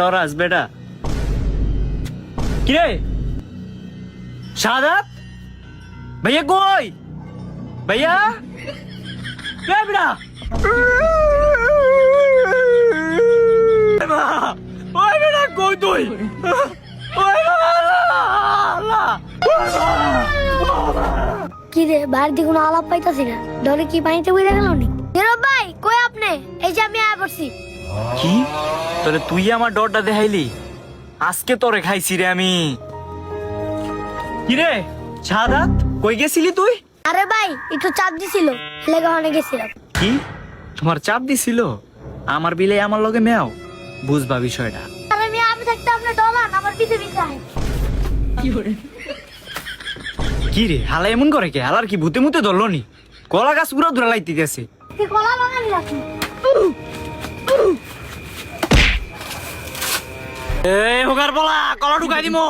Taurus বেটা কিরে শাহাদাত ভাইয়া কই ভাইয়া কে বেটা ওই বেটা কই তুই ওই আল্লাহ কি রে বাইরে দিয়ে কোনো আলাপ পাইতাছি না ডরে কি পানিতে বইরা গেল নি নীরব ভাই কই আপনি এই যে আমি আয়া পড়ছি কি তোরে তুই আমার ডরটা দেখাইলি আজকে তোরে খাইছি রে আমি কি রে শাহাদাত কই গেছিলি তুই আরে ভাই একটু চাপ দিছিল লেগে অনেক গেছিলাম কি তোমার চাপ দিছিল আমার বিলে আমার লগে মেও বুঝবা বিষয়টা আরে আমি থাকতে আপনি ডলান আমার পিছে পিছে আয় কি রে হালা এমন করে কে হালার কি ভূতে মুতে ধরলো নি কলা গাছ পুরো ধরে লাইতে গেছে তুই কলা বাগানি রাখি এই হোগার বলা কলা ঢুকাই দিমো